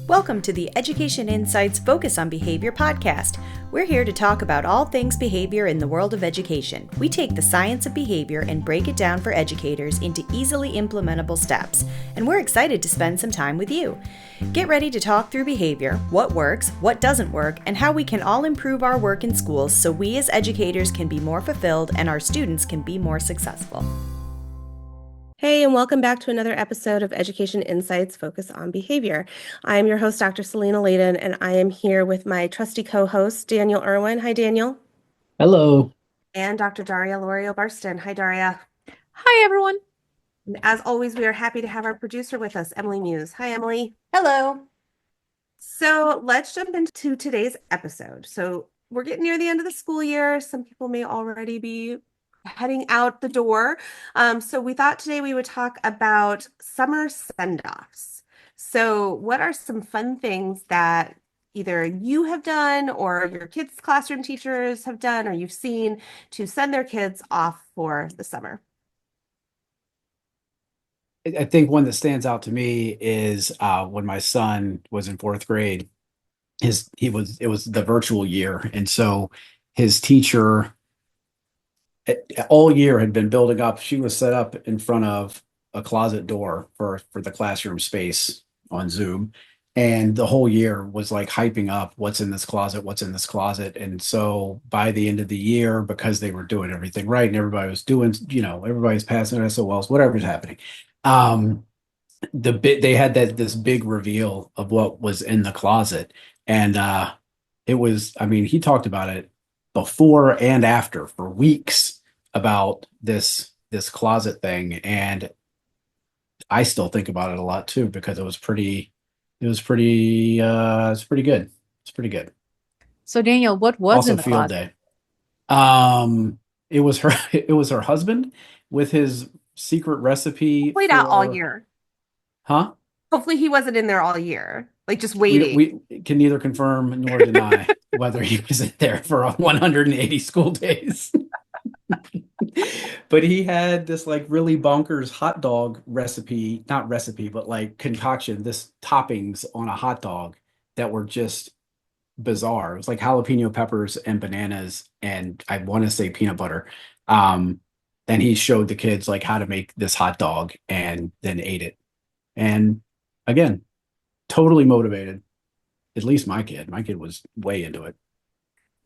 Welcome to the Education Insights Focus on Behavior podcast. We're here to talk about all things behavior in the world of education. We take the science of behavior and break it down for educators into easily implementable steps, and we're excited to spend some time with you. Get ready to talk through behavior, what works, what doesn't work, and how we can all improve our work in schools so we as educators can be more fulfilled and our students can be more successful. Hey, and welcome back to another episode of Education Insights Focus on Behavior. I am your host, Dr. Selena Layden, and I am here with my trusty co-host, Daniel Irwin. Hi, Daniel. Hello. And Dr. Daria Lorio-Barston. Hi, Daria. Hi, everyone. And as always, we are happy to have our producer with us, Emily Muse. Hi, Emily. Hello. So let's jump into today's episode. So we're getting near the end of the school year. Some people may already be heading out the door. So we thought today we would talk about summer send-offs. So what are some fun things that either you have done or your kids' classroom teachers have done or you've seen to send their kids off for the summer? I think one that stands out to me is when my son was in fourth grade. It was the virtual year, and so his teacher all year had been building up. She was set up in front of a closet door for the classroom space on Zoom, and the whole year was like hyping up what's in this closet, what's in this closet. And so by the end of the year, because they were doing everything right and everybody was doing, everybody's passing SOLs, whatever's happening. Um, they had this big reveal of what was in the closet, and it was, I mean, he talked about it before and after for weeks about this closet thing, and I still think about it a lot too because it's pretty good. It's pretty good. So, Daniel, what was Also in the field closet? day. It was her it was her husband with his secret recipe Played out all for, year. huh? Hopefully he wasn't in there all year, like just We waiting. we can neither confirm nor deny whether he was in there for 180 school days. But he had this like really bonkers hot dog recipe, not recipe, but like concoction, this toppings on a hot dog that were just bizarre. It was like jalapeno peppers and bananas and I want to say peanut butter. Um, and he showed the kids like how to make this hot dog and then ate it. And again, totally motivated. At least my kid. My kid was way into it.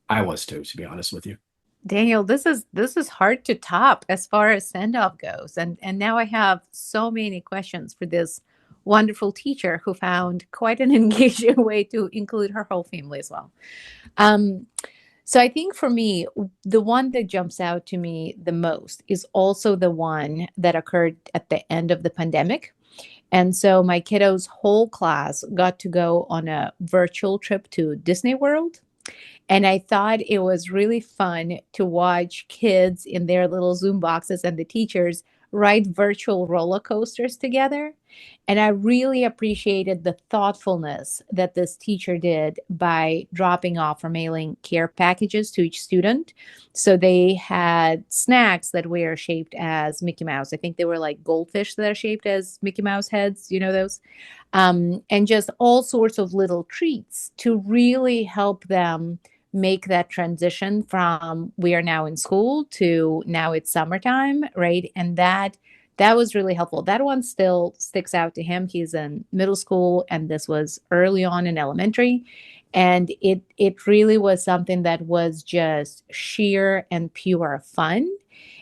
I was too, to be honest with you. Daniel, this is hard to top as far as send off goes. And now I have so many questions for this wonderful teacher who found quite an engaging way to include her whole family as well. Um, so I think for me, the one that jumps out to me the most is also the one that occurred at the end of the pandemic. And so my kiddo's whole class got to go on a virtual trip to Disney World. And I thought it was really fun to watch kids in their little Zoom boxes and the teachers ride virtual roller coasters together. And I really appreciated the thoughtfulness that this teacher did by dropping off or mailing care packages to each student. So they had snacks that were shaped as Mickey Mouse. I think they were like goldfish that are shaped as Mickey Mouse heads, you know those? And just all sorts of little treats to really help them make that transition from we are now in school to now it's summertime, right? And that was really helpful. That one still sticks out to him. He's in middle school and this was early on in elementary. And it really was something that was just sheer and pure fun.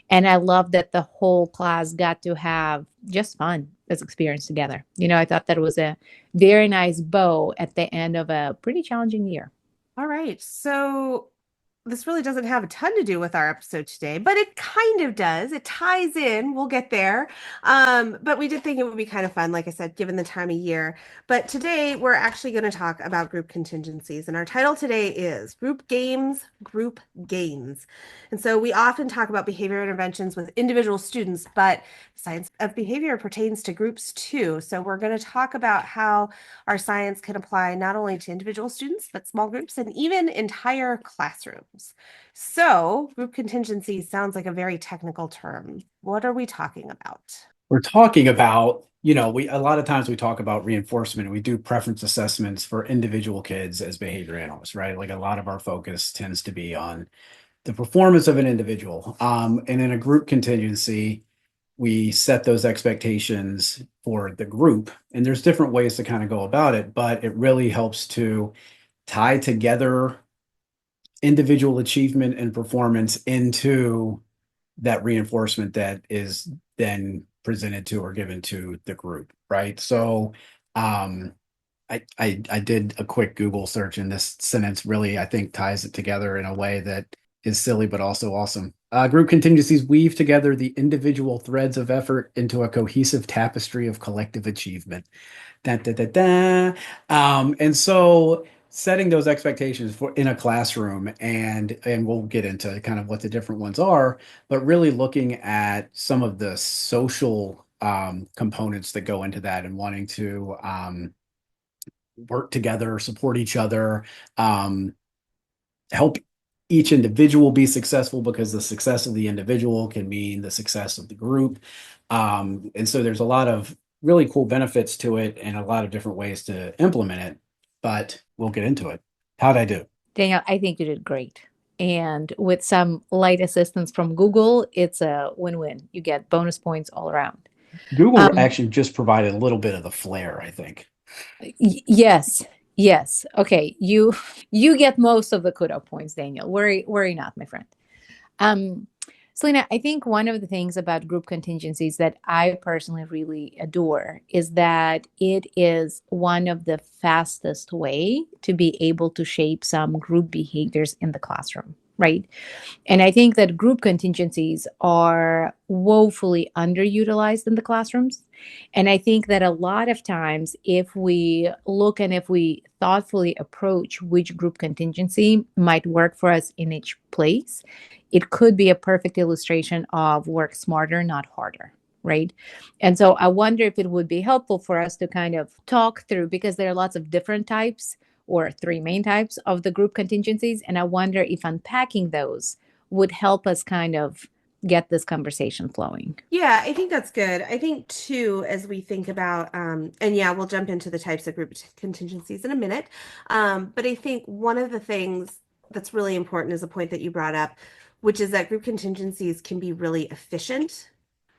And I love that the whole class got to have just fun as experience together. I thought that was a very nice bow at the end of a pretty challenging year. All right. So this really doesn't have a ton to do with our episode today, but it kind of does. It ties in. We'll get there. But we did think it would be kind of fun, like I said, given the time of year. But today we're actually going to talk about group contingencies. And our title today is Group Games, Group Gains. And so we often talk about behavior interventions with individual students, but science of behavior pertains to groups too. So we're going to talk about how our science can apply not only to individual students, but small groups and even entire classrooms. So group contingency sounds like a very technical term. What are we talking about? We're talking about a lot of times we talk about reinforcement and we do preference assessments for individual kids as behavior analysts, right? Like a lot of our focus tends to be on the performance of an individual. And in a group contingency, we set those expectations for the group. And there's different ways to kind of go about it, but it really helps to tie together individual achievement and performance into that reinforcement that is then presented to or given to the group, right? So I did a quick Google search, and this sentence really, I think, ties it together in a way that is silly but also awesome. Group contingencies weave together the individual threads of effort into a cohesive tapestry of collective achievement. Da, da, da, da. And so setting those expectations for in a classroom, and we'll get into kind of what the different ones are, but really looking at some of the social components that go into that and wanting to work together, support each other, help each individual be successful, because the success of the individual can mean the success of the group. And so there's a lot of really cool benefits to it and a lot of different ways to implement it, but we'll get into it. How'd I do? Daniel, I think you did great. And with some light assistance from Google, it's a win-win. You get bonus points all around. Google actually just provided a little bit of the flair, I think. Yes. Okay, you get most of the kudo points, Daniel. Worry not, my friend. Selena, I think one of the things about group contingencies that I personally really adore is that it is one of the fastest way to be able to shape some group behaviors in the classroom, right? And I think that group contingencies are woefully underutilized in the classrooms. And I think that a lot of times, if we look and if we thoughtfully approach which group contingency might work for us in each place, it could be a perfect illustration of work smarter, not harder. Right. And so I wonder if it would be helpful for us to kind of talk through, because there are lots of different types or three main types of the group contingencies. And I wonder if unpacking those would help us kind of get this conversation flowing. Yeah, I think that's good. I think too, as we think about, and yeah, we'll jump into the types of group contingencies in a minute. But I think one of the things that's really important is a point that you brought up, which is that group contingencies can be really efficient.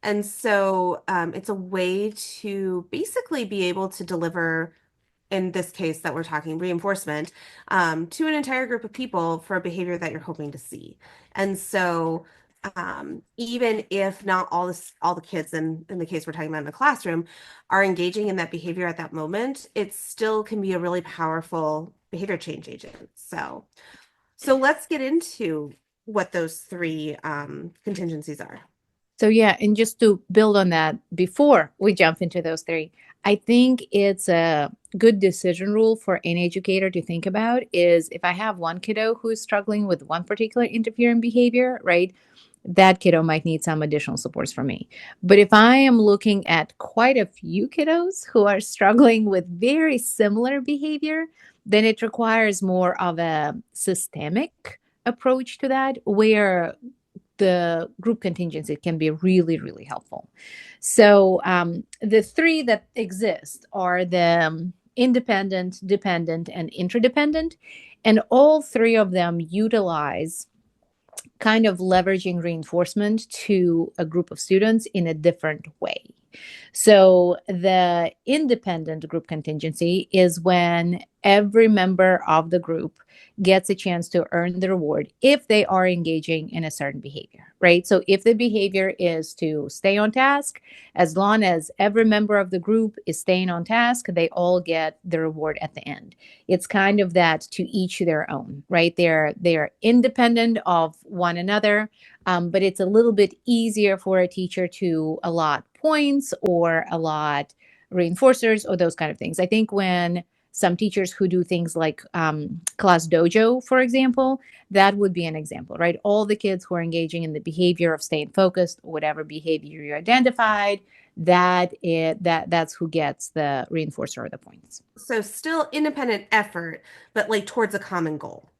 And so it's a way to basically be able to deliver, in this case that we're talking reinforcement, to an entire group of people for a behavior that you're hoping to see. And so even if not all the kids in the case we're talking about in the classroom are engaging in that behavior at that moment, it still can be a really powerful behavior change agent. So let's get into what those three contingencies are. So yeah, and just to build on that before we jump into those three, I think it's a good decision rule for any educator to think about is, if I have one kiddo who is struggling with one particular interfering behavior, right, that kiddo might need some additional supports from me. But if I am looking at quite a few kiddos who are struggling with very similar behavior, then it requires more of a systemic approach to that, where the group contingency can be really, really helpful. So the three that exist are the independent, dependent, and interdependent. And all three of them utilize kind of leveraging reinforcement to a group of students in a different way. So the independent group contingency is when every member of the group gets a chance to earn the reward if they are engaging in a certain behavior, right? So if the behavior is to stay on task, as long as every member of the group is staying on task, they all get the reward at the end. It's kind of that to each their own, right? They're independent of one another, but it's a little bit easier for a teacher to allot points or allot reinforcers or those kind of things. I think when some teachers who do things like class dojo, for example, that would be an example, right? All the kids who are engaging in the behavior of staying focused, whatever behavior you identified, that's who gets the reinforcer or the points. So still independent effort, but like towards a common goal.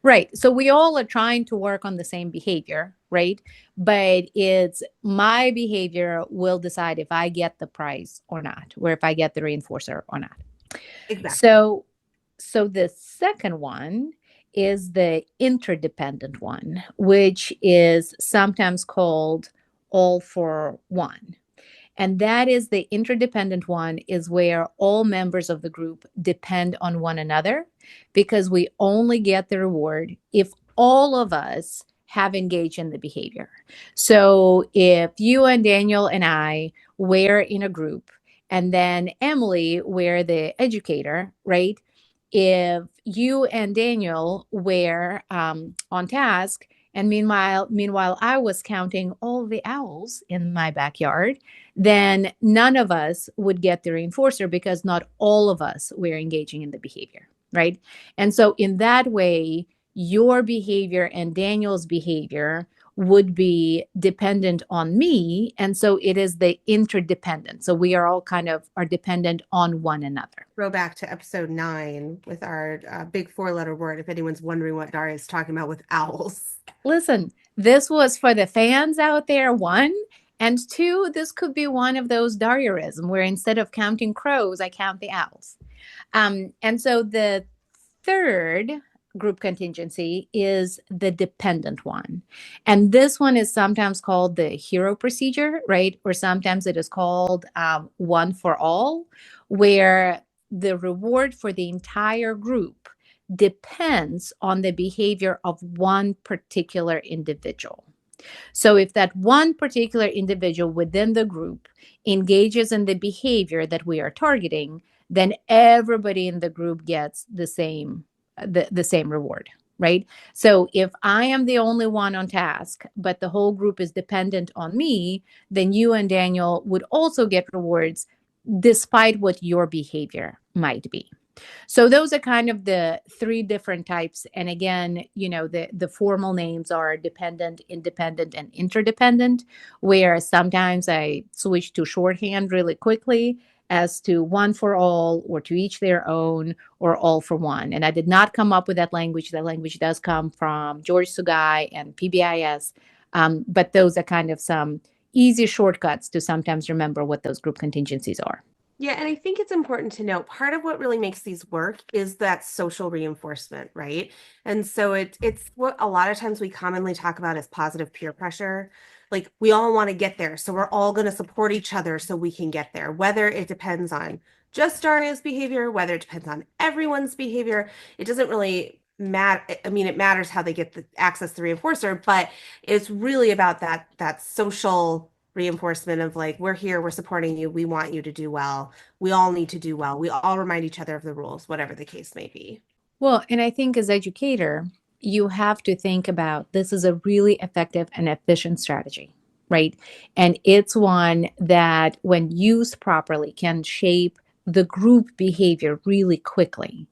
Right. So we all are trying to work on the same behavior, right? But it's my behavior will decide if I get the prize or not, or if I get the reinforcer or not. Exactly. So the second one is the interdependent one, which is sometimes called all for one. And that is the interdependent one, is where all members of the group depend on one another, because we only get the reward if all of us have engaged in the behavior. So if you and Daniel and I were in a group, and then Emily were the educator, right? If you and Daniel were on task, and meanwhile, I was counting all the owls in my backyard, then none of us would get the reinforcer, because not all of us were engaging in the behavior, right? And so in that way, your behavior and Daniel's behavior would be dependent on me. And so it is the interdependent. So we are all kind of are dependent on one another. Go back to episode 9 with our big 4-letter word, if anyone's wondering what Daria is talking about with owls. Listen, this was for the fans out there, one. And two, this could be one of those Darierism where instead of counting crows, I count the owls. And so the third group contingency is the dependent one. And this one is sometimes called the hero procedure, right? Or sometimes it is called one for all, where the reward for the entire group depends on the behavior of one particular individual. So if that one particular individual within the group engages in the behavior that we are targeting, then everybody in the group gets the same reward, right? So if I am the only one on task, but the whole group is dependent on me, then you and Daniel would also get rewards despite what your behavior might be. So those are kind of the three different types. And again, the formal names are dependent, independent, and interdependent, where sometimes I switch to shorthand really quickly as to one for all, or to each their own, or all for one. And I did not come up with that language. That language does come from George Sugai and PBIS. But those are kind of some easy shortcuts to sometimes remember what those group contingencies are. Yeah, and I think it's important to note part of what really makes these work is that social reinforcement, right? And so it's what a lot of times we commonly talk about as positive peer pressure. Like we all want to get there, so we're all going to support each other so we can get there, whether it depends on just Daria's behavior, whether it depends on everyone's behavior. It doesn't really matter. I mean, it matters how they get the access to the reinforcer, but it's really about that social reinforcement of like, we're here, we're supporting you, we want you to do well, we all need to do well, we all remind each other of the rules, whatever the case may be. Well, and I think as educator, you have to think about this is a really effective and efficient strategy, right? And it's one that when used properly can shape the group behavior really quickly.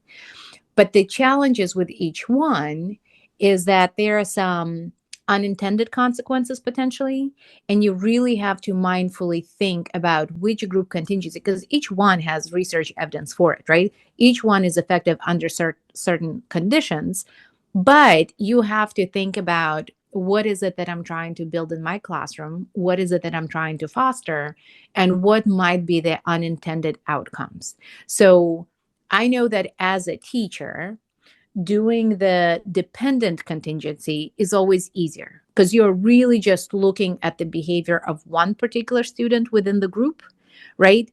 But the challenges with each one is that there are some unintended consequences potentially, and you really have to mindfully think about which group contingency, because each one has research evidence for it, right? Each one is effective under certain conditions, but you have to think about what is it that I'm trying to build in my classroom? What is it that I'm trying to foster? And what might be the unintended outcomes? So I know that as a teacher, doing the dependent contingency is always easier because you're really just looking at the behavior of one particular student within the group, right?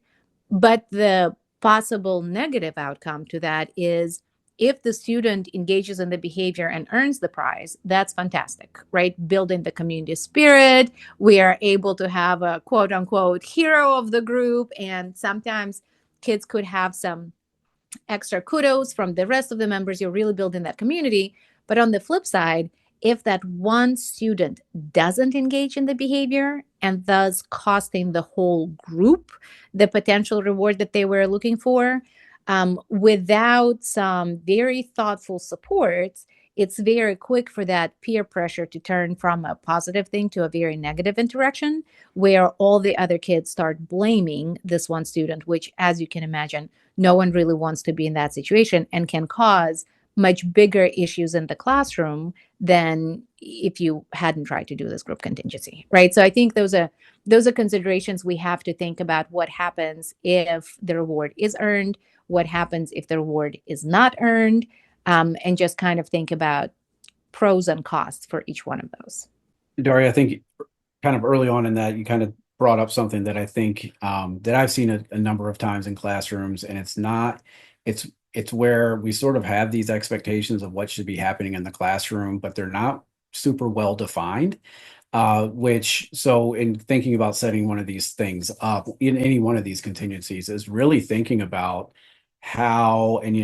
But the possible negative outcome to that is if the student engages in the behavior and earns the prize, that's fantastic, right? Building the community spirit. We are able to have a quote unquote hero of the group. And sometimes kids could have some extra kudos from the rest of the members. You're really building that community. But on the flip side, if that one student doesn't engage in the behavior and thus costing the whole group the potential reward that they were looking for, without some very thoughtful supports, it's very quick for that peer pressure to turn from a positive thing to a very negative interaction where all the other kids start blaming this one student, which, as you can imagine, no one really wants to be in that situation and can cause much bigger issues in the classroom than if you hadn't tried to do this group contingency, right? So I think those are considerations we have to think about. What happens if the reward is earned? What happens if the reward is not earned? And just kind of think about pros and costs for each one of those. Daria, I think kind of early on in that, you kind of brought up something that I think that I've seen a number of times in classrooms, and it's where we sort of have these expectations of what should be happening in the classroom, but they're not super well defined. So in thinking about setting one of these things up in any one of these contingencies is really thinking about how, and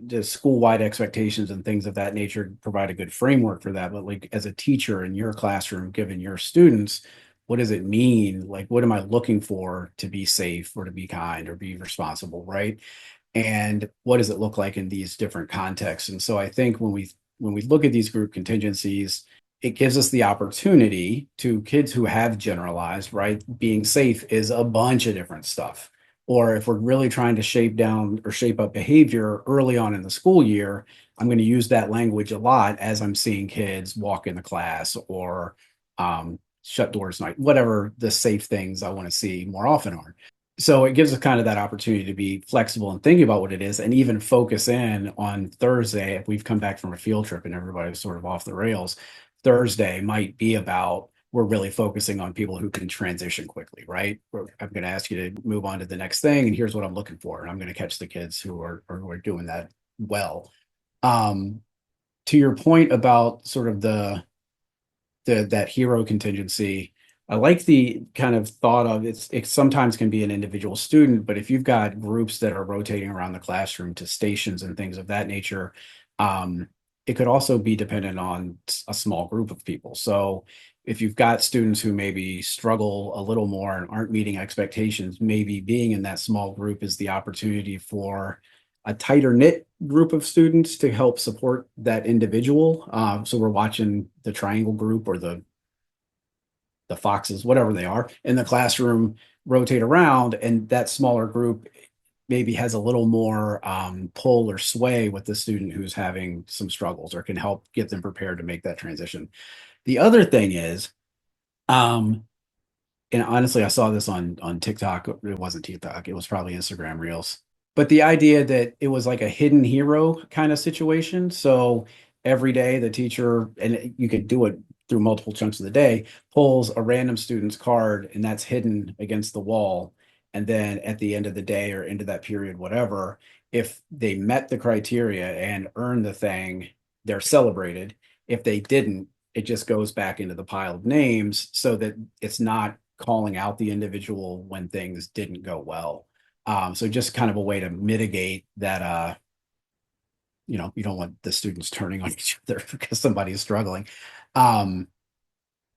the school-wide expectations and things of that nature provide a good framework for that. But like as a teacher in your classroom, given your students, what does it mean? Like, what am I looking for to be safe or to be kind or be responsible, right? And what does it look like in these different contexts? And so I think when we look at these group contingencies, it gives us the opportunity to kids who have generalized, right? Being safe is a bunch of different stuff. Or if we're really trying to shape down or shape up behavior early on in the school year, I'm going to use that language a lot as I'm seeing kids walk into class or shut doors night, whatever the safe things I want to see more often are. So it gives us kind of that opportunity to be flexible and thinking about what it is, and even focus in on Thursday. If we've come back from a field trip and everybody's sort of off the rails, Thursday might be about, we're really focusing on people who can transition quickly, right? I'm going to ask you to move on to the next thing, and here's what I'm looking for. And I'm going to catch the kids who are doing that well. To your point about sort of that hero contingency, I like the kind of thought of it sometimes can be an individual student, but if you've got groups that are rotating around the classroom to stations and things of that nature, it could also be dependent on a small group of people. So if you've got students who maybe struggle a little more and aren't meeting expectations, maybe being in that small group is the opportunity for a tighter knit group of students to help support that individual. So we're watching the triangle group or the foxes, whatever they are, in the classroom rotate around, and that smaller group maybe has a little more pull or sway with the student who's having some struggles, or can help get them prepared to make that transition. The other thing is, and honestly, I saw this on TikTok. It wasn't TikTok. It was probably Instagram Reels. But the idea that it was like a hidden hero kind of situation. So every day the teacher, and you could do it through multiple chunks of the day, pulls a random student's card, and that's hidden against the wall. And then at the end of the day or into that period, whatever, if they met the criteria and earned the thing, they're celebrated. If they didn't, it just goes back into the pile of names, so that it's not calling out the individual when things didn't go well. So just kind of a way to mitigate that, you don't want the students turning on each other because somebody is struggling. But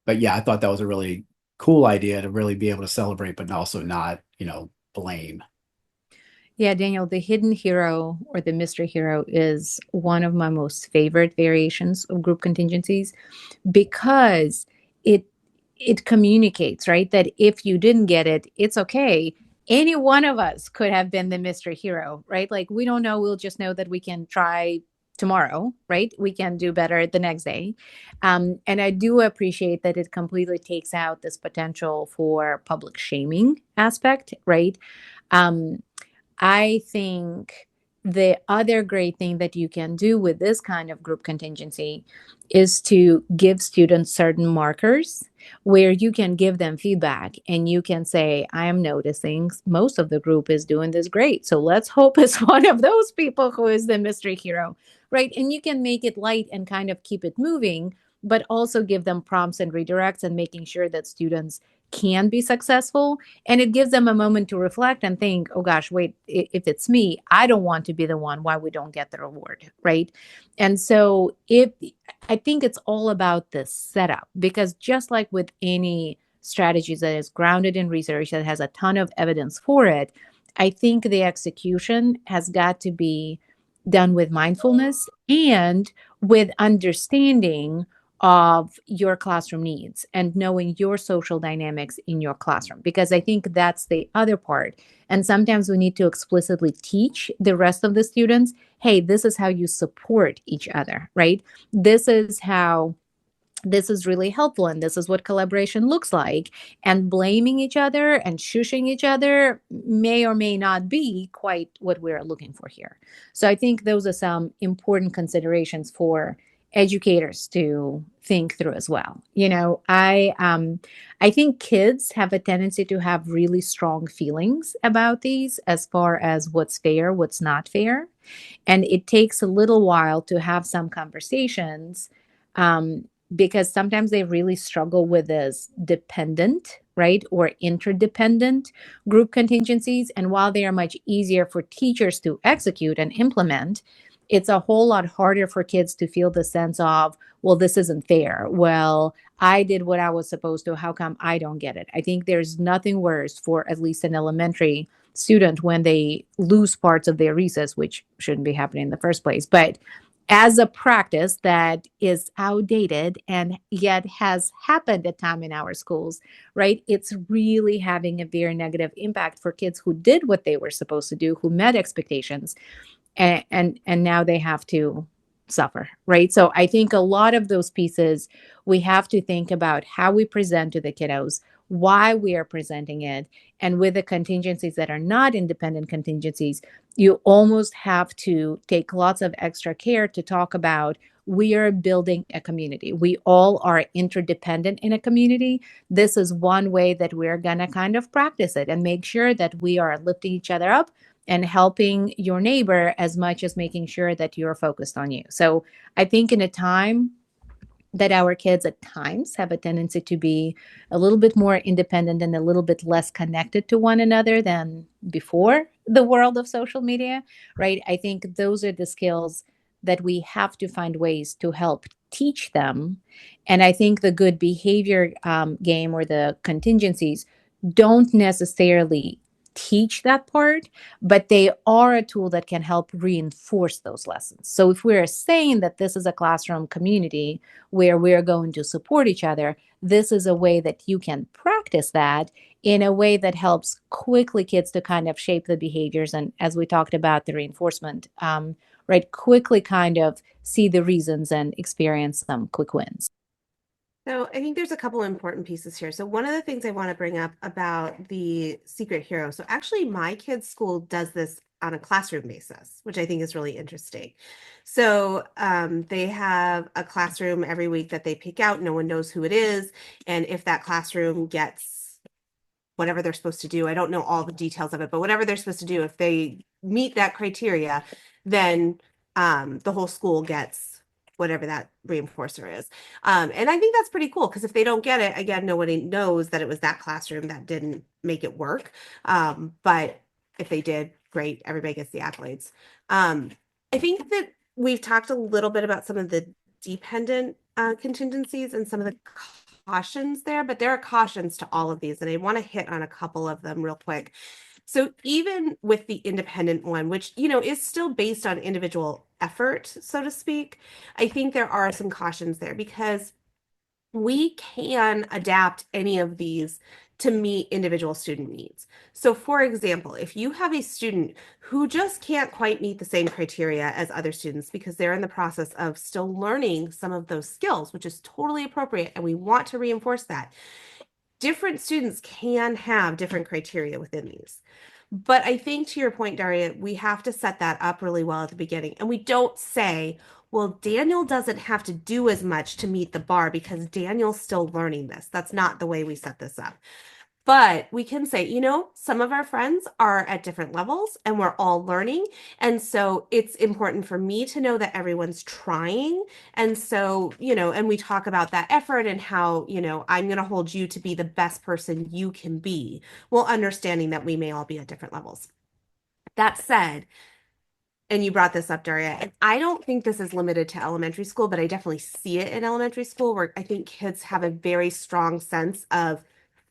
yeah, I thought that was a really cool idea to really be able to celebrate, but also not, blame. Yeah, Daniel, the hidden hero or the mystery hero is one of my most favorite variations of group contingencies, because it communicates, right, that if you didn't get it, it's okay. Any one of us could have been the mystery hero, right? Like, we don't know. We'll just know that we can try tomorrow, right? We can do better the next day. And I do appreciate that it completely takes out this potential for public shaming aspect, right? I think the other great thing that you can do with this kind of group contingency is to give students certain markers where you can give them feedback, and you can say, I am noticing most of the group is doing this great. So let's hope it's one of those people who is the mystery hero, right? And you can make it light and kind of keep it moving, but also give them prompts and redirects, and making sure that students can be successful. And it gives them a moment to reflect and think, oh gosh, wait, if it's me, I don't want to be the one why we don't get the reward, right? And so I think it's all about the setup, because just like with any strategies that is grounded in research, that has a ton of evidence for it, I think the execution has got to be done with mindfulness and with understanding of your classroom needs and knowing your social dynamics in your classroom, because I think that's the other part. And sometimes we need to explicitly teach the rest of the students, hey, this is how you support each other, right? This is how this is really helpful and this is what collaboration looks like. And blaming each other and shushing each other may or may not be quite what we're looking for here. So I think those are some important considerations for educators to think through as well. I think kids have a tendency to have really strong feelings about these as far as what's fair, what's not fair. And it takes a little while to have some conversations, um, because sometimes they really struggle with this dependent, right, or interdependent group contingencies. And while they are much easier for teachers to execute and implement, it's a whole lot harder for kids to feel the sense of, well, this isn't fair. Well, I did what I was supposed to. How come I don't get it? I think there's nothing worse for at least an elementary student when they lose parts of their recess, which shouldn't be happening in the first place. But as a practice that is outdated and yet has happened at time in our schools, right? It's really having a very negative impact for kids who did what they were supposed to do, who met expectations, and now they have to suffer, right? So I think a lot of those pieces, we have to think about how we present to the kiddos, why we are presenting it. And with the contingencies that are not independent contingencies, you almost have to take lots of extra care to talk about, we are building a community. We all are interdependent in a community. This is one way that we're going to kind of practice it and make sure that we are lifting each other up and helping your neighbor as much as making sure that you're focused on you. So I think in a time that our kids at times have a tendency to be a little bit more independent and a little bit less connected to one another than before the world of social media, right? I think those are the skills that we have to find ways to help teach them. And I think the good behavior game or the contingencies don't necessarily teach that part, but they are a tool that can help reinforce those lessons. So if we're saying that this is a classroom community where we're going to support each other, this is a way that you can practice that in a way that helps quickly kids to kind of shape the behaviors. And as we talked about the reinforcement, right, quickly kind of see the reasons and experience some quick wins. So I think there's a couple important pieces here. So one of the things I want to bring up about the secret hero. So actually my kid's school does this on a classroom basis, which I think is really interesting. So they have a classroom every week that they pick out. No one knows who it is. And if that classroom gets whatever they're supposed to do, I don't know all the details of it, but whatever they're supposed to do, if they meet that criteria, then the whole school gets whatever that reinforcer is. And I think that's pretty cool because if they don't get it, again, nobody knows that it was that classroom that didn't make it work. But if they did, great, everybody gets the accolades. I think that we've talked a little bit about some of the dependent contingencies and some of the cautions there, but there are cautions to all of these, and I want to hit on a couple of them real quick. So even with the independent one, which, is still based on individual effort, so to speak, I think there are some cautions there because we can adapt any of these to meet individual student needs. So for example, if you have a student who just can't quite meet the same criteria as other students because they're in the process of still learning some of those skills, which is totally appropriate, and we want to reinforce that, different students can have different criteria within these. But I think to your point, Daria, we have to set that up really well at the beginning. And we don't say, well, Daniel doesn't have to do as much to meet the bar because Daniel's still learning this. That's not the way we set this up. But we can say, some of our friends are at different levels and we're all learning. And so it's important for me to know that everyone's trying. And so, and we talk about that effort and how, I'm going to hold you to be the best person you can be, while understanding that we may all be at different levels. That said, and you brought this up, Daria, and I don't think this is limited to elementary school, but I definitely see it in elementary school where I think kids have a very strong sense of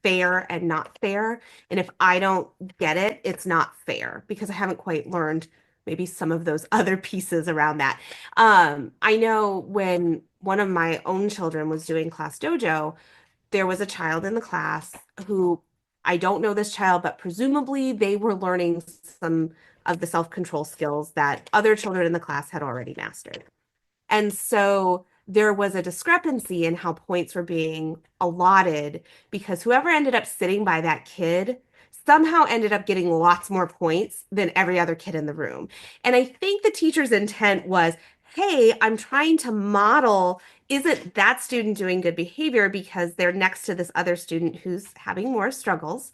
fair and not fair. And if I don't get it, it's not fair because I haven't quite learned maybe some of those other pieces around that. I know when one of my own children was doing class dojo, there was a child in the class who, I don't know this child, but presumably they were learning some of the self-control skills that other children in the class had already mastered. And so there was a discrepancy in how points were being allotted because whoever ended up sitting by that kid somehow ended up getting lots more points than every other kid in the room. And I think the teacher's intent was, hey, I'm trying to model, isn't that student doing good behavior because they're next to this other student who's having more struggles?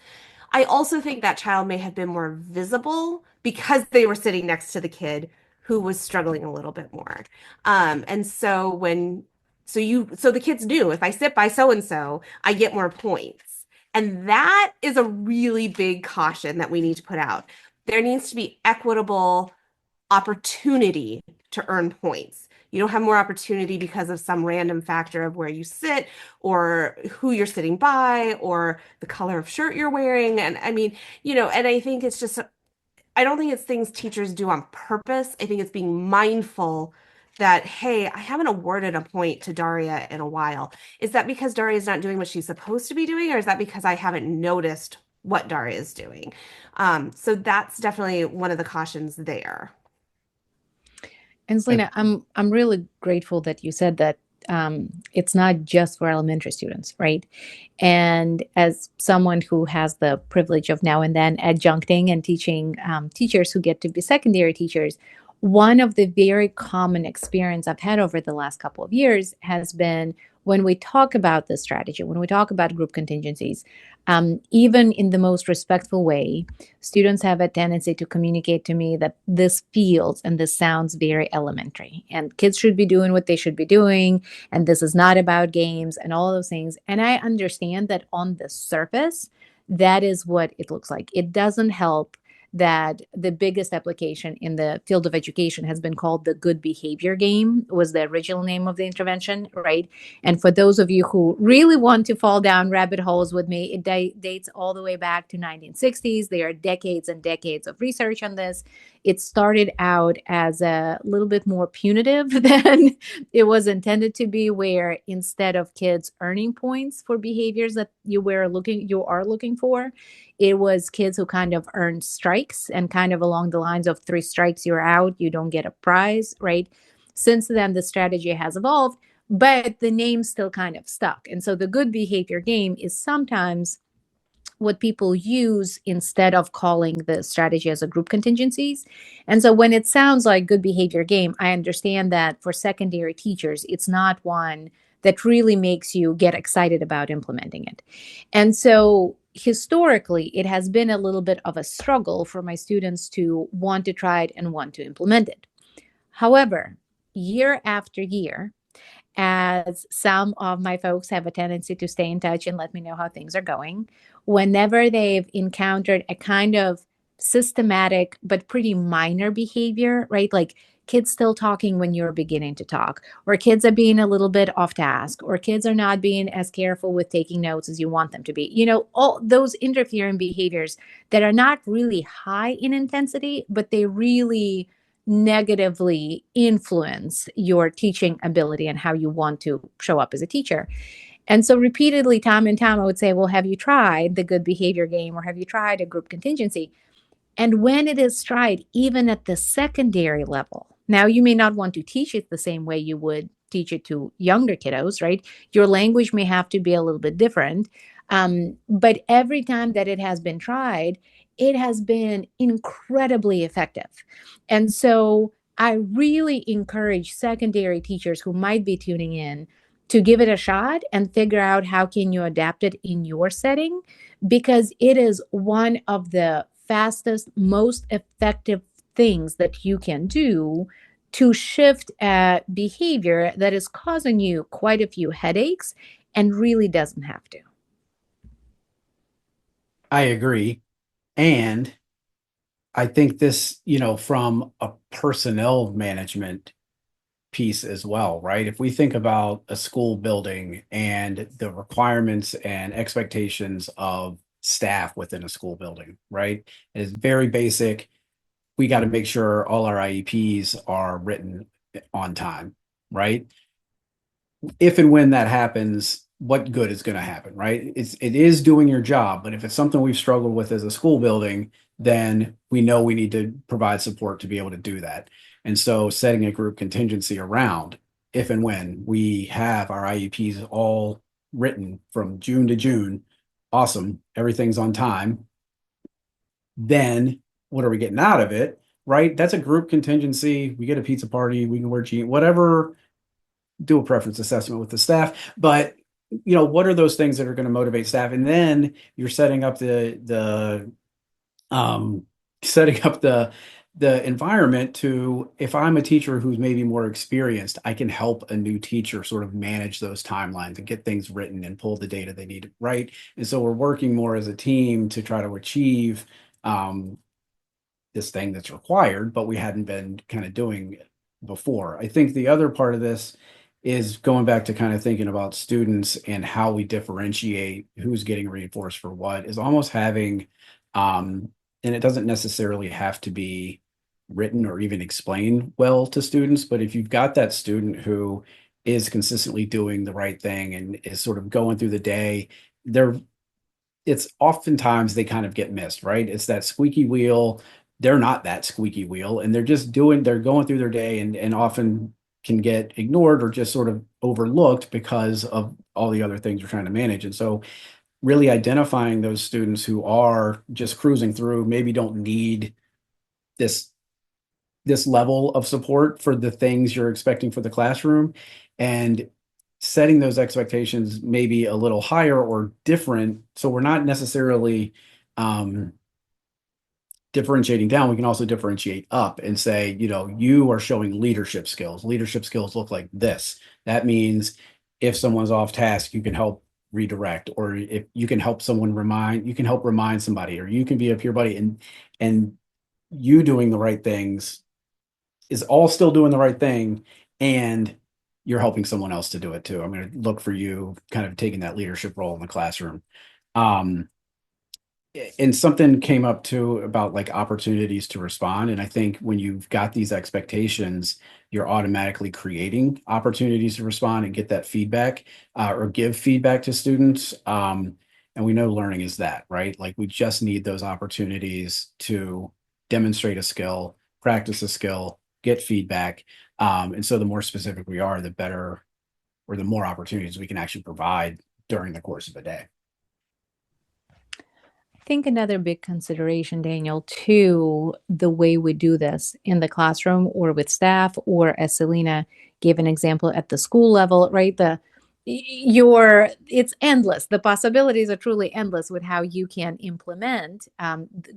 I also think that child may have been more visible because they were sitting next to the kid who was struggling a little bit more. And so so the kids knew if I sit by so and so, I get more points. And that is a really big caution that we need to put out. There needs to be equitable opportunity to earn points. You don't have more opportunity because of some random factor of where you sit or who you're sitting by or the color of shirt you're wearing. And I mean, and I think it's just, I don't think it's things teachers do on purpose. I think it's being mindful that, hey, I haven't awarded a point to Daria in a while. Is that because Daria is not doing what she's supposed to be doing, or is that because I haven't noticed what Daria is doing? So that's definitely one of the cautions there. And Selena, I'm really grateful that you said that it's not just for elementary students, right? And as someone who has the privilege of now and then adjuncting and teaching teachers who get to be secondary teachers, one of the very common experience I've had over the last couple of years has been when we talk about this strategy, when we talk about group contingencies, even in the most respectful way, students have a tendency to communicate to me that this feels and this sounds very elementary and kids should be doing what they should be doing. And this is not about games and all those things. And I understand that on the surface, that is what it looks like. It doesn't help that the biggest application in the field of education has been called the good behavior game, was the original name of the intervention, right? And for those of you who really want to fall down rabbit holes with me, it dates all the way back to 1960s. There are decades and decades of research on this. It started out as a little bit more punitive than it was intended to be, where instead of kids earning points for behaviors that you are looking for, it was kids who kind of earned strikes, and kind of along the lines of 3 strikes, you're out, you don't get a prize, right? Since then, the strategy has evolved, but the name still kind of stuck. And so the good behavior game is sometimes what people use instead of calling the strategy as a group contingencies. And so when it sounds like good behavior game, I understand that for secondary teachers, it's not one that really makes you get excited about implementing it. And so historically, it has been a little bit of a struggle for my students to want to try it and want to implement it. However, year after year, as some of my folks have a tendency to stay in touch and let me know how things are going, whenever they've encountered a kind of systematic but pretty minor behavior, right? Like kids still talking when you're beginning to talk, or kids are being a little bit off task, or kids are not being as careful with taking notes as you want them to be. All those interfering behaviors that are not really high in intensity, but they really negatively influence your teaching ability and how you want to show up as a teacher. And so repeatedly, time and time, I would say, well, have you tried the good behavior game, or have you tried a group contingency? And when it is tried, even at the secondary level, now you may not want to teach it the same way you would teach it to younger kiddos, right? Your language may have to be a little bit different. But every time that it has been tried, it has been incredibly effective. And so I really encourage secondary teachers who might be tuning in to give it a shot and figure out how can you adapt it in your setting, because it is one of the fastest, most effective things that you can do to shift a behavior that is causing you quite a few headaches and really doesn't have to. I agree. And I think this, from a personnel management piece as well, right? If we think about a school building and the requirements and expectations of staff within a school building, right? It is very basic. We got to make sure all our IEPs are written on time, right? If and when that happens, what good is going to happen, right? It is doing your job, but if it's something we've struggled with as a school building, then we know we need to provide support to be able to do that. And so setting a group contingency around if and when we have our IEPs all written from June to June, awesome, everything's on time. Then what are we getting out of it? Right? That's a group contingency. We get a pizza party, we can wear jeans, whatever, do a preference assessment with the staff. But what are those things that are going to motivate staff? And then you're setting up um setting up the environment to, if I'm a teacher who's maybe more experienced, I can help a new teacher sort of manage those timelines and get things written and pull the data they need, right? And so we're working more as a team to try to achieve this thing that's required, but we hadn't been kind of doing before. I think the other part of this is going back to kind of thinking about students and how we differentiate who's getting reinforced for what, is almost having, and it doesn't necessarily have to be written or even explained well to students, but if you've got that student who is consistently doing the right thing and is sort of going through the day, it's oftentimes they kind of get missed, right? It's that squeaky wheel. They're not that squeaky wheel, and they're going through their day, and often can get ignored or just sort of overlooked because of all the other things we're trying to manage. And so really identifying those students who are just cruising through, maybe don't need this level of support for the things you're expecting for the classroom, and setting those expectations maybe a little higher or different. So we're not necessarily differentiating down. We can also differentiate up and say, you are showing leadership skills. Leadership skills look like this. That means if someone's off task, you can help redirect, or if you can help you can help remind somebody, or you can be a peer buddy, and you doing the right things is all still doing the right thing, and you're helping someone else to do it too. I'm going to look for you kind of taking that leadership role in the classroom. And something came up too about like opportunities to respond. And I think when you've got these expectations, you're automatically creating opportunities to respond and get that feedback, or give feedback to students. And we know learning is that, right? Like we just need those opportunities to demonstrate a skill, practice a skill, get feedback. And so the more specific we are, the better, or the more opportunities we can actually provide during the course of a day. I think another big consideration, Daniel, to the way we do this in the classroom or with staff, or as Selena gave an example at the school level, right? It's endless. The possibilities are truly endless with how you can implement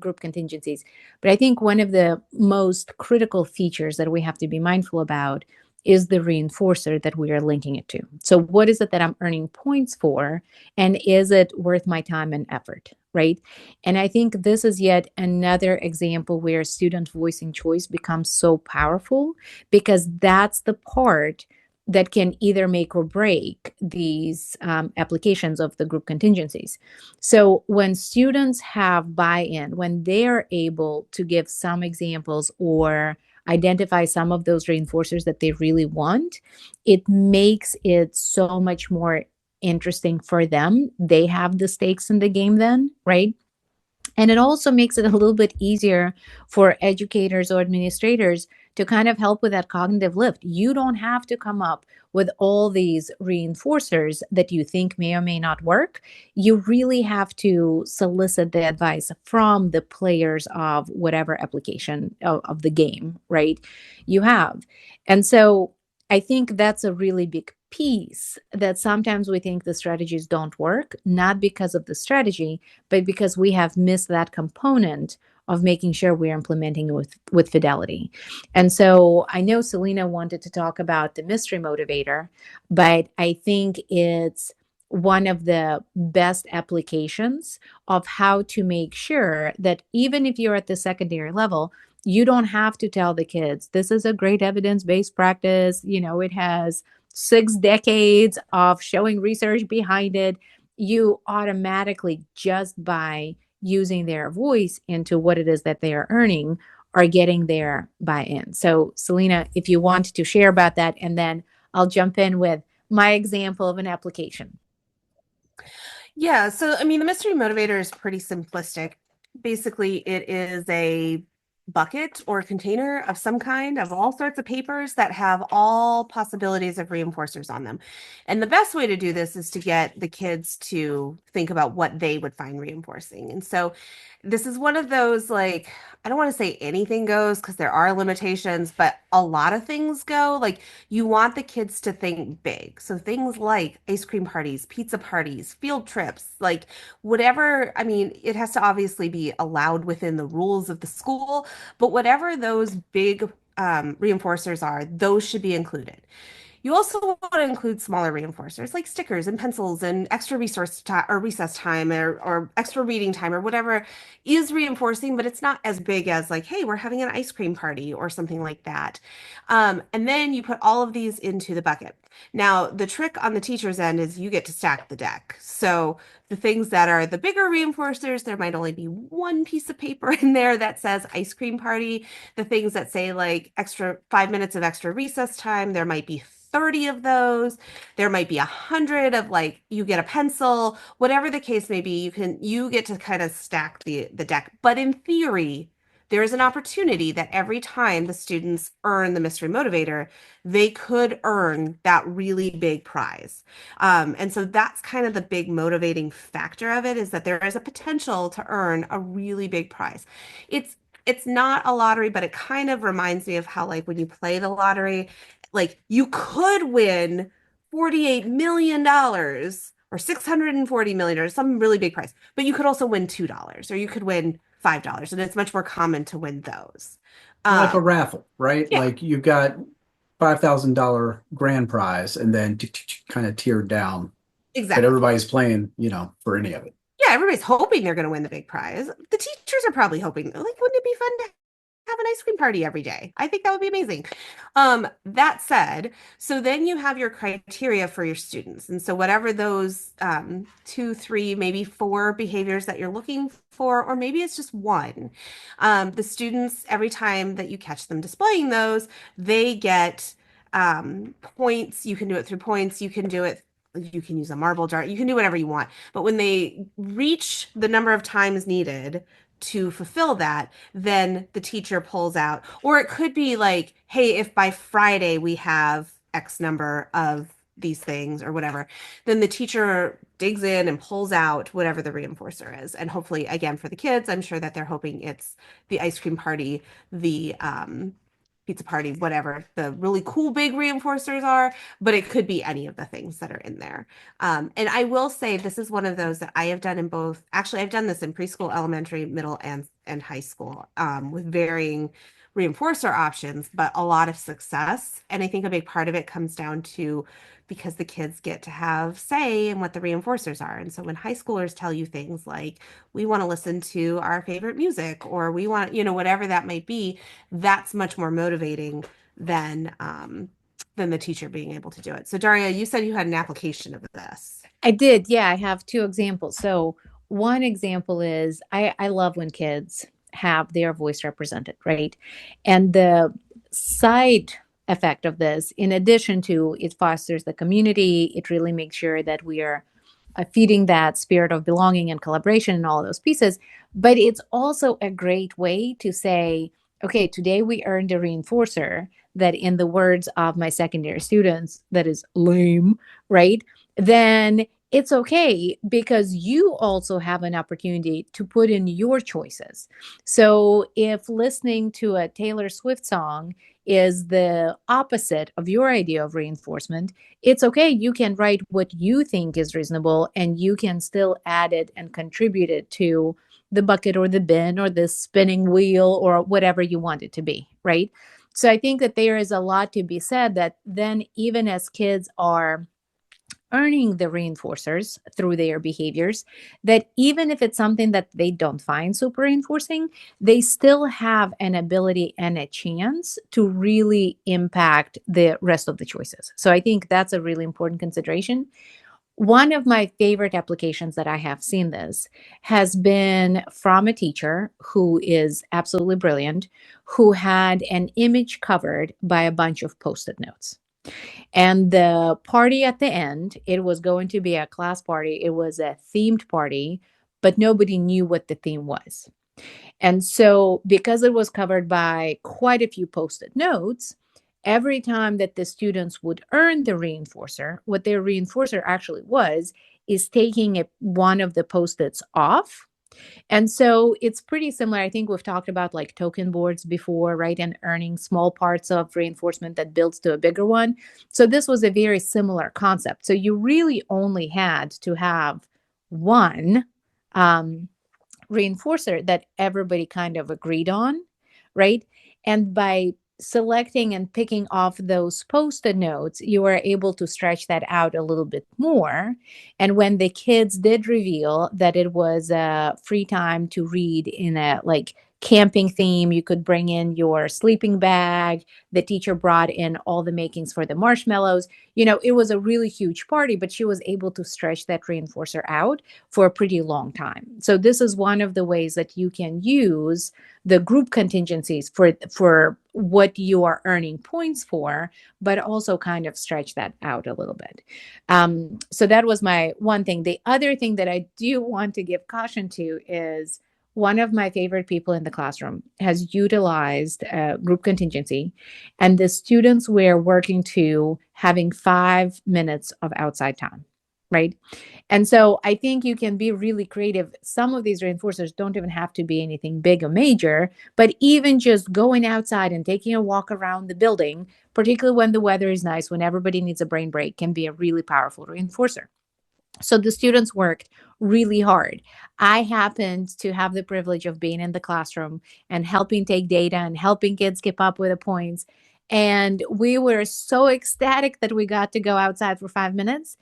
group contingencies. But I think one of the most critical features that we have to be mindful about is the reinforcer that we are linking it to. So what is it that I'm earning points for? And is it worth my time and effort? Right. And I think this is yet another example where student voicing choice becomes so powerful, because that's the part that can either make or break these applications of the group contingencies. So when students have buy-in, when they're able to give some examples or identify some of those reinforcers that they really want, it makes it so much more interesting for them. They have the stakes in the game then, right? And it also makes it a little bit easier for educators or administrators to kind of help with that cognitive lift. You don't have to come up with all these reinforcers that you think may or may not work. You really have to solicit the advice from the players of whatever application of the game, right? You have. And so I think that's a really big piece, that sometimes we think the strategies don't work, not because of the strategy, but because we have missed that component of making sure we're implementing it with fidelity. And so I know Selena wanted to talk about the mystery motivator, but I think it's one of the best applications of how to make sure that even if you're at the secondary level, you don't have to tell the kids, this is a great evidence-based practice. It has 6 decades of showing research behind it. You automatically, just by using their voice into what it is that they are earning, are getting their buy-in. So Selena, if you want to share about that, and then I'll jump in with my example of an application. Yeah, so I mean, the mystery motivator is pretty simplistic. Basically, it is a bucket or container of some kind of all sorts of papers that have all possibilities of reinforcers on them. And the best way to do this is to get the kids to think about what they would find reinforcing. And so this is one of those, like, I don't want to say anything goes because there are limitations, but a lot of things go. Like, you want the kids to think big. So things like ice cream parties, pizza parties, field trips, like whatever. I mean, it has to obviously be allowed within the rules of the school, but whatever those big reinforcers are, those should be included. You also want to include smaller reinforcers like stickers and pencils and extra resource time or recess time or extra reading time or whatever is reinforcing, but it's not as big as like, hey, we're having an ice cream party or something like that. And then you put all of these into the bucket. Now, the trick on the teacher's end is you get to stack the deck. So the things that are the bigger reinforcers, there might only be one piece of paper in there that says ice cream party. The things that say like extra 5 minutes of extra recess time, there might be 30 of those. There might be 100 of like you get a pencil, whatever the case may be, you get to kind of stack the deck. But in theory, there is an opportunity that every time the students earn the mystery motivator, they could earn that really big prize. And so that's kind of the big motivating factor of it, is that there is a potential to earn a really big prize. It's not a lottery, but it kind of reminds me of how, like, when you play the lottery, like you could win $48 million or $640 million or some really big prize, but you could also win $2 or you could win $5. And it's much more common to win those. Like a raffle, right? Yeah. Like you've got $5,000 grand prize and then kind of tiered down, but Exactly. everybody's playing, for any of it. Yeah, everybody's hoping they're going to win the big prize. The teachers are probably hoping, like, wouldn't it be fun to have an ice cream party every day? I think that would be amazing. That said, so then you have your criteria for your students. And so whatever those 2, 3, maybe 4 behaviors that you're looking for, or maybe it's just one, the students, every time that you catch them displaying those, they get points. You can do it through points. You can use a marble jar. You can do whatever you want. But when they reach the number of times needed to fulfill that, then the teacher pulls out. Or it could be like, hey, if by Friday we have X number of these things or whatever, then the teacher digs in and pulls out whatever the reinforcer is. And hopefully, again, for the kids, I'm sure that they're hoping it's the ice cream party, the pizza party, whatever the really cool big reinforcers are, but it could be any of the things that are in there. And I will say this is one of those that I have done in both. Actually, I've done this in preschool, elementary, middle, and high school with varying reinforcer options, but a lot of success. And I think a big part of it comes down to because the kids get to have say in what the reinforcers are. And so when high schoolers tell you things like, we want to listen to our favorite music, or we want, whatever that might be, that's much more motivating than the teacher being able to do it. So Daria, you said you had an application of this. I did. Yeah, I have 2 examples. So one example is I love when kids have their voice represented, right? And the side effect of this, in addition to it fosters the community, it really makes sure that we are feeding that spirit of belonging and collaboration and all those pieces. But it's also a great way to say, okay, today we earned a reinforcer that, in the words of my secondary students, that is lame, right? Then it's okay because you also have an opportunity to put in your choices. So if listening to a Taylor Swift song is the opposite of your idea of reinforcement, it's okay. You can write what you think is reasonable and you can still add it and contribute it to the bucket or the bin or the spinning wheel or whatever you want it to be, right? So I think that there is a lot to be said that then, even as kids are earning the reinforcers through their behaviors, that even if it's something that they don't find super reinforcing, they still have an ability and a chance to really impact the rest of the choices. So I think that's a really important consideration. One of my favorite applications that I have seen this has been from a teacher who is absolutely brilliant, who had an image covered by a bunch of Post-it notes. And the party at the end, it was going to be a class party. It was a themed party, but nobody knew what the theme was. And so, because it was covered by quite a few post-it notes, every time that the students would earn the reinforcer, what their reinforcer actually was is taking one of the post-its off. And so it's pretty similar. I think we've talked about like token boards before, right? And earning small parts of reinforcement that builds to a bigger one. So this was a very similar concept. So you really only had to have one um, reinforcer that everybody kind of agreed on, right? And by selecting and picking off those post-it notes, you were able to stretch that out a little bit more. And when the kids did reveal that it was a free time to read in a like camping theme, you could bring in your sleeping bag. The teacher brought in all the makings for the marshmallows. It was a really huge party, but she was able to stretch that reinforcer out for a pretty long time. So this is one of the ways that you can use the group contingencies for what you are earning points for, but also kind of stretch that out a little bit. So that was my one thing. The other thing that I do want to give caution to is one of my favorite people in the classroom has utilized group contingency, and the students were working to having 5 minutes of outside time, right? And so I think you can be really creative. Some of these reinforcers don't even have to be anything big or major, but even just going outside and taking a walk around the building, particularly when the weather is nice, when everybody needs a brain break, can be a really powerful reinforcer. So the students worked really hard. I happened to have the privilege of being in the classroom and helping take data and helping kids keep up with the points. And we were so ecstatic that we got to go outside for 5 minutes.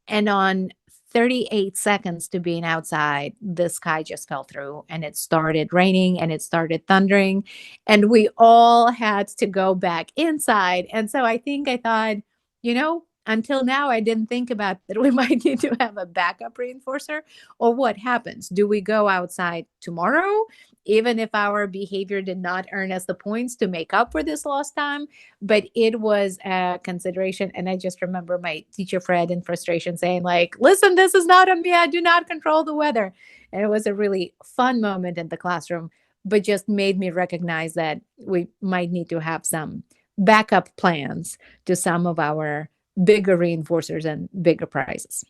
And on 38 seconds to being outside, the sky just fell through and it started raining and it started thundering. And we all had to go back inside. And so I think I thought, until now, I didn't think about that we might need to have a backup reinforcer. Or what happens? Do we go outside tomorrow, even if our behavior did not earn us the points to make up for this lost time? But it was a consideration. And I just remember my teacher, Fred, in frustration saying, like, listen, this is not on me. I do not control the weather. And it was a really fun moment in the classroom, but just made me recognize that we might need to have some backup plans to some of our bigger reinforcers and bigger prizes.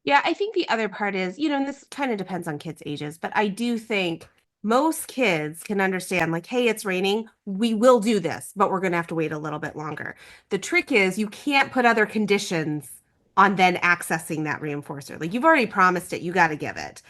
Yeah, I think the other part is, and this kind of depends on kids' ages, but I do think most kids can understand, like, hey, it's raining. We will do this, but we're going to have to wait a little bit longer. The trick is you can't put other conditions on then accessing that reinforcer. Like, you've already promised it, you got to give it.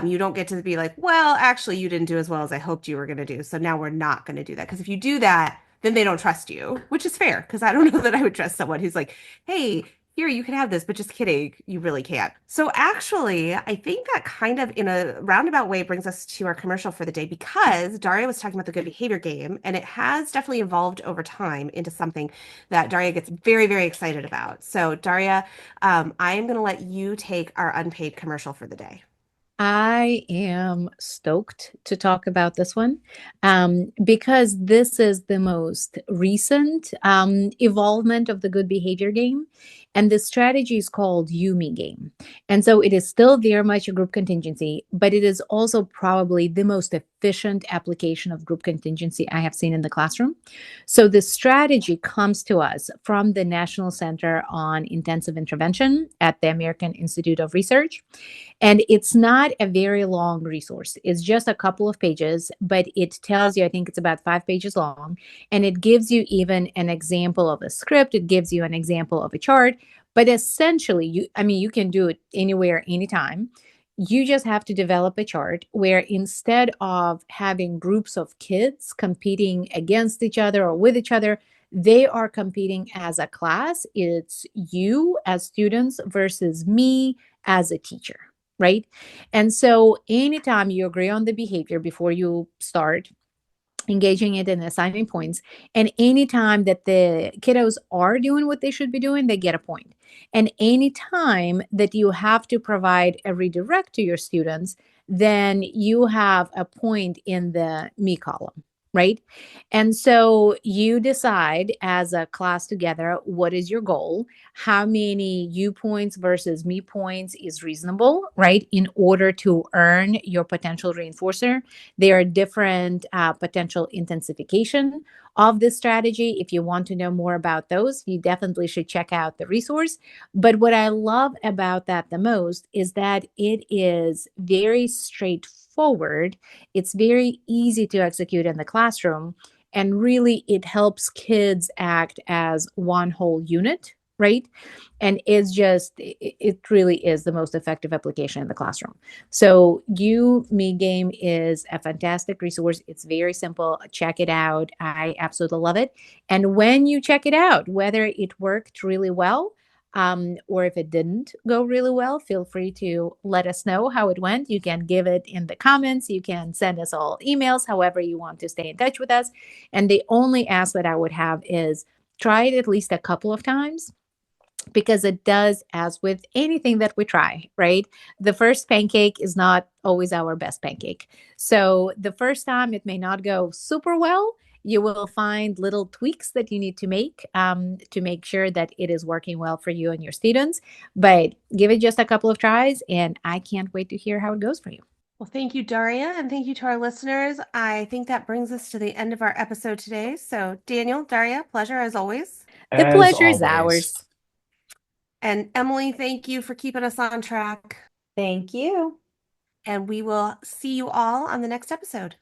You don't get to be like, well, actually, you didn't do as well as I hoped you were going to do. So now we're not going to do that. Because if you do that, then they don't trust you, which is fair. Because I don't know that I would trust someone who's like, hey, here, you can have this, but just kidding, you really can't. So actually, I think that kind of in a roundabout way brings us to our commercial for the day, because Daria was talking about the good behavior game, and it has definitely evolved over time into something that Daria gets very, very excited about. So Daria, I am going to let you take our unpaid commercial for the day. I am stoked to talk about this one because this is the most recent evolvement of the good behavior game. And the strategy is called Yumi game. And so it is still very much a group contingency, but it is also probably the most efficient application of group contingency I have seen in the classroom. So the strategy comes to us from the National Center on Intensive Intervention at the American Institute of Research. And it's not a very long resource. It's just a couple of pages, but it tells you, I think it's about 5 pages long, and it gives you even an example of a script. It gives you an example of a chart, but essentially, you can do it anywhere, anytime. You just have to develop a chart where instead of having groups of kids competing against each other or with each other, they are competing as a class. It's you as students versus me as a teacher. Right. And so anytime you agree on the behavior before you start engaging it and assigning points, and anytime that the kiddos are doing what they should be doing, they get a point. And anytime that you have to provide a redirect to your students, then you have a point in the me column. right? And so you decide as a class together, what is your goal? How many you points versus me points is reasonable, right? In order to earn your potential reinforcer, there are different potential intensification of this strategy. If you want to know more about those, you definitely should check out the resource. But what I love about that the most is that it is very straightforward. It's very easy to execute in the classroom. And really, it helps kids act as one whole unit, right? And it really is the most effective application in the classroom. So, You Me Game is a fantastic resource. It's very simple. Check it out. I absolutely love it. And when you check it out, whether it worked really well, or if it didn't go really well, feel free to let us know how it went. You can give it in the comments. You can send us all emails, however you want to stay in touch with us. And the only ask that I would have is try it at least a couple of times, because it does, as with anything that we try, right? The first pancake is not always our best pancake. So the first time it may not go super well. You will find little tweaks that you need to make sure that it is working well for you and your students. But give it just a couple of tries, and I can't wait to hear how it goes for you. Well, thank you, Daria, and thank you to our listeners. I think that brings us to the end of our episode today. So, Daniel, Daria, pleasure as always. The As pleasure is always. ours. And Emily, thank you for keeping us on track. Thank you. And we will see you all on the next episode.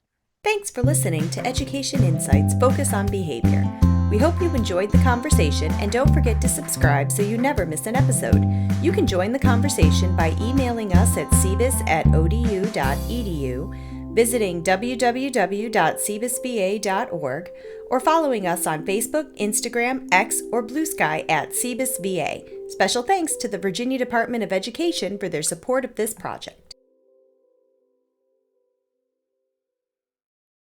Thanks for listening to Education Insights Focus on Behavior. We hope you enjoyed the conversation, and don't forget to subscribe so you never miss an episode. You can join the conversation by emailing us at cbis@odu.edu, visiting www.cbisva.org, or following us on Facebook, Instagram, X, or Blue Sky at CBISVA. Special thanks to the Virginia Department of Education for their support of this project.